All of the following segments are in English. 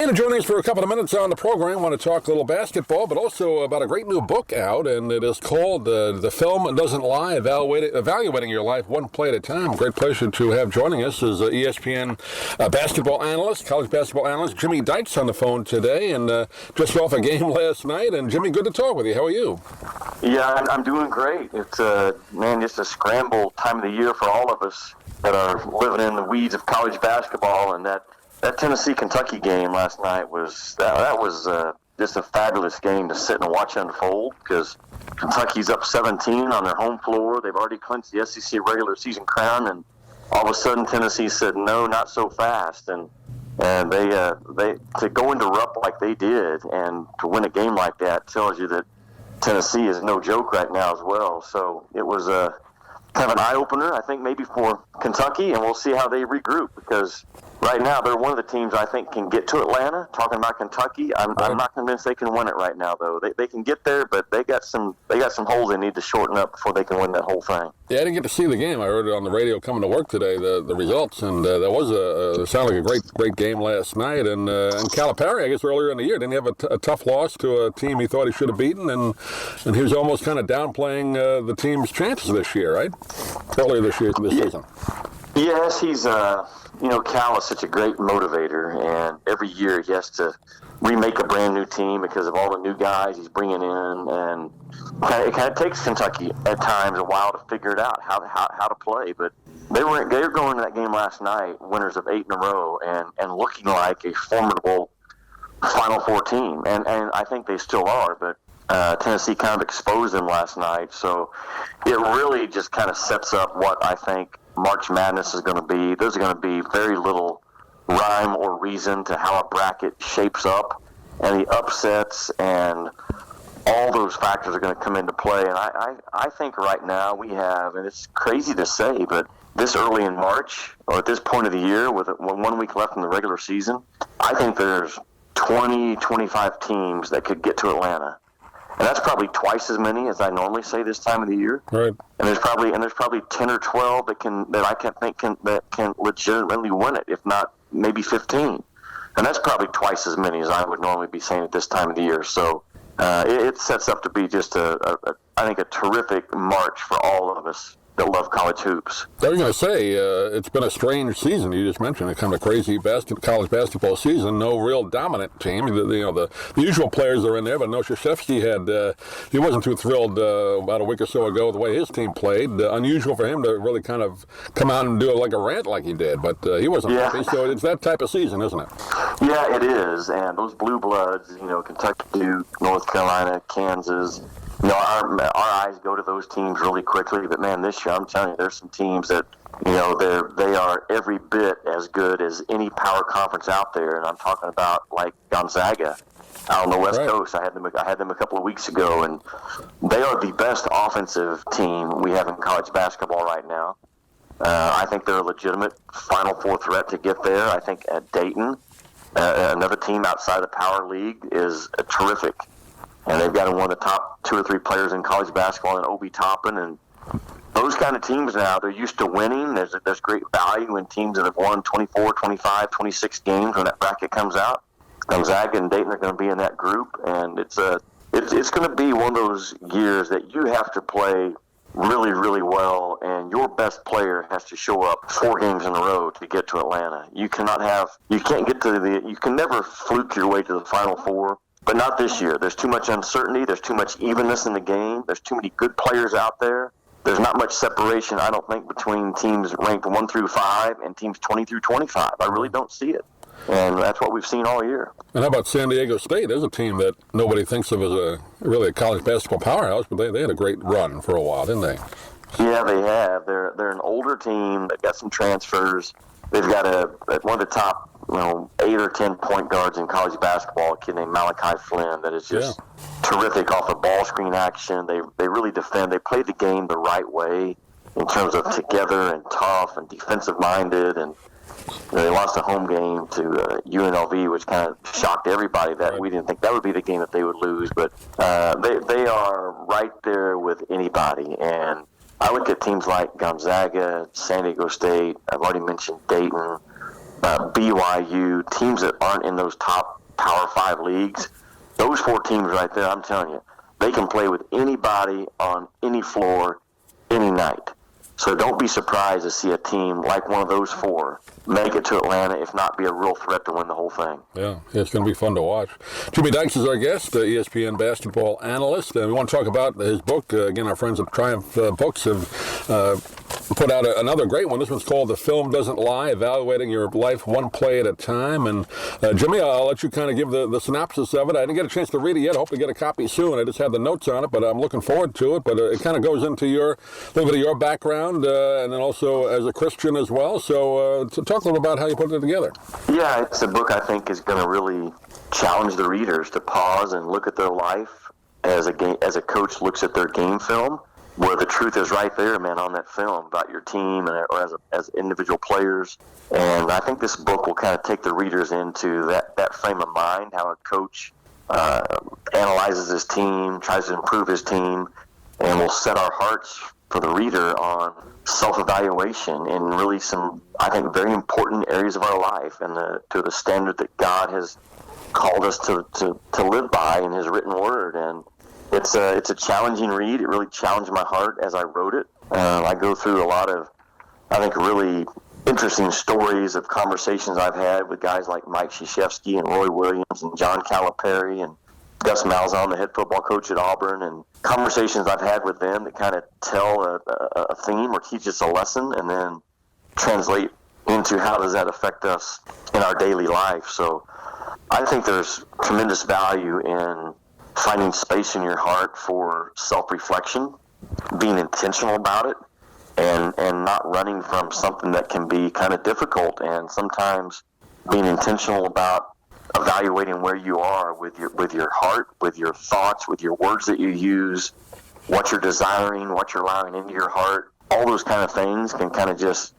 And joining us for a couple of minutes on the program, I want to talk a little basketball, but also about a great new book out, and it is called The Film Doesn't Lie, Evaluating Your Life One Play at a Time. Great pleasure to have joining us is ESPN basketball analyst, college basketball analyst, Jimmy Dykes on the phone today, and just off a game last night. And Jimmy, good to talk with you. How are you? Yeah, I'm doing great. It's, just a scramble time of the year for all of us that are living in the weeds of college basketball, and that Tennessee-Kentucky game last night was just a fabulous game to sit and watch unfold, because Kentucky's up 17 on their home floor. They've already clinched the SEC regular season crown, and all of a sudden Tennessee said, no, not so fast. And they to go into Rupp like they did and to win a game like that tells you that Tennessee is no joke right now as well. So it was kind of an eye-opener, I think, maybe for Kentucky, and we'll see how they regroup, because right now they're one of the teams I think can get to Atlanta. Talking about Kentucky, I'm not convinced they can win it right now, though. They can get there, but they got some holes they need to shorten up before they can win that whole thing. Yeah, I didn't get to see the game. I heard it on the radio coming to work today, the results, and that was it sounded like a great game last night. And Calipari, I guess earlier in the year, didn't he have a tough loss to a team he thought he should have beaten, and he was almost kind of downplaying the team's chances this year, right? Earlier this season. Yes, he's Cal is such a great motivator, and every year he has to remake a brand new team because of all the new guys he's bringing in, and it kind of takes Kentucky at times a while to figure it out how to play. But they were going to that game last night, winners of 8 in a row, and looking like a formidable Final Four team, and I think they still are, but Tennessee kind of exposed them last night, so it really just kind of sets up what I think March Madness is going to be. There's going to be very little rhyme or reason to how a bracket shapes up, and the upsets and all those factors are going to come into play. And I think right now we have, and it's crazy to say, but this early in March, or at this point of the year, with 1 week left in the regular season, I think there's 20, 25 teams that could get to Atlanta. And that's probably twice as many as I normally say this time of the year. Right. And there's probably 10 or 12 that can legitimately win it, if not maybe 15. And that's probably twice as many as I would normally be saying at this time of the year. So it sets up to be just I think a terrific March for all of us that love college hoops. I was going to say, it's been a strange season. You just mentioned it, kind of a crazy college basketball season. No real dominant team. The usual players are in there, but no, Krzyzewski he wasn't too thrilled about a week or so ago the way his team played. Unusual for him to really kind of come out and do like a rant like he did, but he wasn't happy. So it's that type of season, isn't it? Yeah, it is. And those blue bloods, Kentucky, Duke, North Carolina, Kansas, our eyes go to those teams really quickly, but man, this year I'm telling you, there's some teams that they are every bit as good as any power conference out there, and I'm talking about like Gonzaga out on the West Coast. I had them a couple of weeks ago, and they are the best offensive team we have in college basketball right now. I think they're a legitimate Final Four threat to get there. I think at Dayton, another team outside the Power League, is terrific. And they've got one of the top 2 or 3 players in college basketball in Obi Toppin. And those kind of teams now, they're used to winning. There's great value in teams that have won 24, 25, 26 games when that bracket comes out. Gonzaga and Dayton are going to be in that group. And it's going to be one of those years that you have to play really, really well, and your best player has to show up 4 games in a row to get to Atlanta. You can never fluke your way to the Final Four. But not this year. There's too much uncertainty. There's too much evenness in the game. There's too many good players out there. There's not much separation, I don't think, between teams ranked 1 through 5 and teams 20 through 25. I really don't see it. And that's what we've seen all year. And how about San Diego State? There's a team that nobody thinks of as a college basketball powerhouse, but they had a great run for a while, didn't they? Yeah, they have. They're an older team. They've got some transfers. They've got one of the top 8 or 10 point guards in college basketball, a kid named Malachi Flynn, that is just terrific off of ball screen action. They really defend. They play the game the right way in terms of together and tough and defensive minded. And they lost a home game to UNLV, which kind of shocked everybody that we didn't think that would be the game that they would lose. But they are right there with anybody. And I look at teams like Gonzaga, San Diego State. I've already mentioned Dayton. BYU, teams that aren't in those top Power 5 leagues, those 4 teams right there, I'm telling you, they can play with anybody on any floor, any night. So don't be surprised to see a team like one of those 4 make it to Atlanta, if not be a real threat to win the whole thing. Yeah, it's going to be fun to watch. Jimmy Dykes is our guest, ESPN basketball analyst. We want to talk about his book. Again, our friends at Triumph Books have put out another great one. This one's called The Film Doesn't Lie, Evaluating Your Life One Play at a Time. And Jimmy, I'll let you kind of give the synopsis of it. I didn't get a chance to read it yet. I hope to get a copy soon. I just had the notes on it, but I'm looking forward to it. But it kind of goes into a little bit of your background, and then also as a Christian as well. So talk a little about how you put it together. Yeah, it's a book I think is going to really challenge the readers to pause and look at their life as a coach looks at their game film, where the truth is right there, man, on that film about your team or as individual players. And I think this book will kind of take the readers into that frame of mind, how a coach analyzes his team, tries to improve his team, and will set our hearts for the reader on self-evaluation in really some, I think, very important areas of our life and to the standard that God has called us to live by in His written word. And it's a challenging read. It really challenged my heart as I wrote it. I go through a lot of, I think, really interesting stories of conversations I've had with guys like Mike Krzyzewski and Roy Williams and John Calipari and Gus Malzahn, the head football coach at Auburn, and conversations I've had with them that kind of tell a theme or teach us a lesson and then translate into how does that affect us in our daily life. So I think there's tremendous value in finding space in your heart for self-reflection, being intentional about it, and not running from something that can be kind of difficult, and sometimes being intentional about evaluating where you are with your heart, with your thoughts, with your words that you use, what you're desiring, what you're allowing into your heart. All those kind of things can kind of just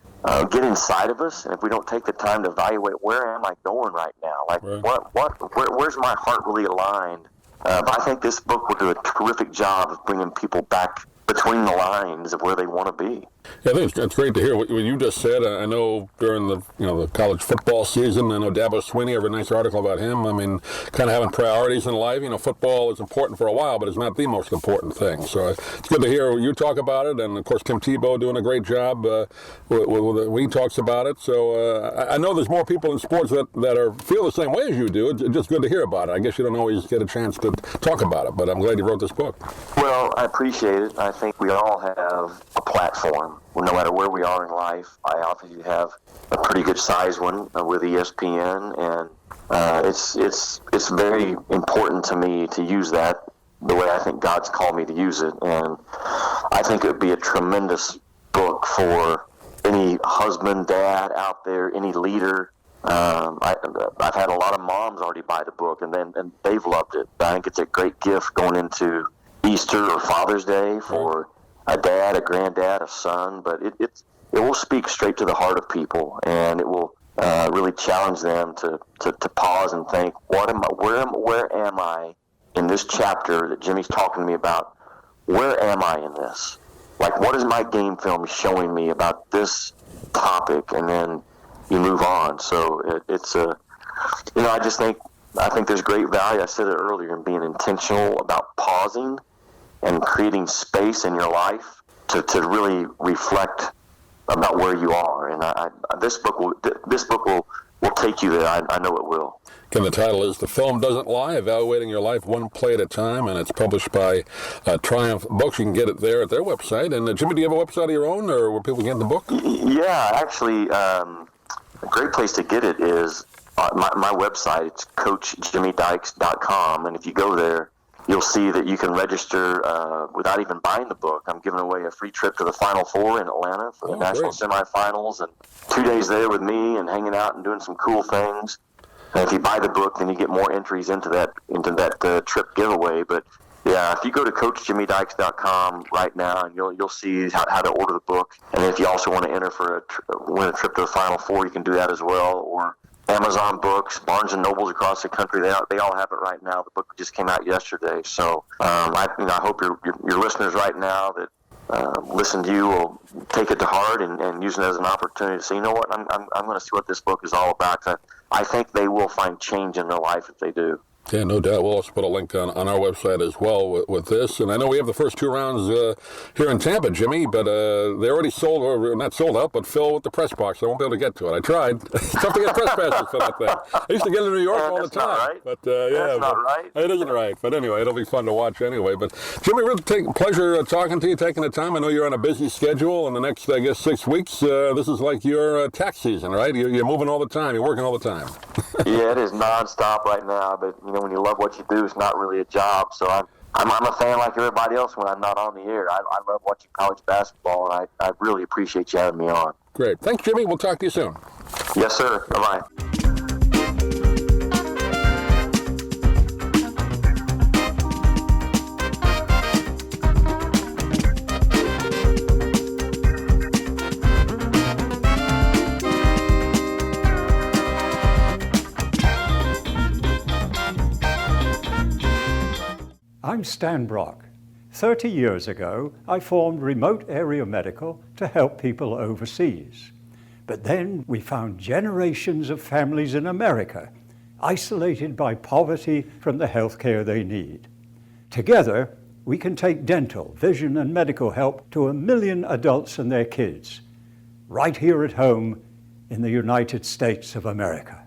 get inside of us, and if we don't take the time to evaluate, where am I going right now? Like, right. Where's my heart really aligned? But I think this book will do a terrific job of bringing people back between the lines of where they want to be. Yeah, I think it's great to hear what you just said. I know during the college football season, I know Dabo Swinney, I read a nice article about him. I mean, kind of having priorities in life. Football is important for a while, but it's not the most important thing. So it's good to hear you talk about it. And, of course, Tim Tebow doing a great job when he talks about it. So I know there's more people in sports that feel the same way as you do. It's just good to hear about it. I guess you don't always get a chance to talk about it, but I'm glad you wrote this book. Well, I appreciate it. I think we all have a platform. No matter where we are in life, I obviously have a pretty good size one with ESPN, and it's very important to me to use that the way I think God's called me to use it. And I think it would be a tremendous book for any husband, dad out there, any leader. I've had a lot of moms already buy the book, and they've loved it. I think it's a great gift going into Easter or Father's Day for a dad, a granddad, a son, but it will speak straight to the heart of people, and it will really challenge them to pause and think, where am I in this chapter that Jimmy's talking to me about? Where am I in this? Like, what is my game film showing me about this topic? And then you move on. So it's I think there's great value. I said it earlier, in being intentional about pausing and creating space in your life to really reflect about where you are. And this book will take you there. I know it will. Again, the title is The Film Doesn't Lie, Evaluating Your Life One Play at a Time, and it's published by Triumph Books. You can get it there at their website. And Jimmy, do you have a website of your own, or where people get the book? Yeah, actually, a great place to get it is my website. It's CoachJimmyDykes.com, and if you go there, you'll see that you can register without even buying the book. I'm giving away a free trip to the Final Four in Atlanta for the national semifinals, and 2 days there with me and hanging out and doing some cool things. And if you buy the book, then you get more entries into that trip giveaway. But yeah, if you go to CoachJimmyDykes.com right now, and you'll see how to order the book. And if you also want to enter for win a trip to the Final Four, you can do that as well. Or Amazon Books, Barnes and Nobles across the country, they all have it right now. The book just came out yesterday, so I hope your listeners right now that listen to you will take it to heart and use it as an opportunity to say, you know what, I'm going to see what this book is all about. I think they will find change in their life if they do. Yeah, no doubt. We'll also put a link on our website as well with this. And I know we have the first 2 rounds here in Tampa, Jimmy, but they already sold, or not sold out, but filled with the press box. I won't be able to get to it. I tried. It's tough to get press passes for that thing. I used to get in New York all the time. Not right. But that's not right. It isn't right. But anyway, it'll be fun to watch anyway. But Jimmy, real pleasure talking to you, taking the time. I know you're on a busy schedule in the next, I guess, 6 weeks. This is like your tax season, right? You're moving all the time. You're working all the time. Yeah, it is nonstop right now. But when you love what you do, it's not really a job. So I'm a fan like everybody else when I'm not on the air. I love watching college basketball, and I really appreciate you having me on. Great. Thanks, Jimmy. We'll talk to you soon. Yes, sir. Bye-bye. I'm Stan Brock. 30 years ago, I formed Remote Area Medical to help people overseas. But then we found generations of families in America isolated by poverty from the health care they need. Together, we can take dental, vision, and medical help to 1 million adults and their kids, right here at home in the United States of America.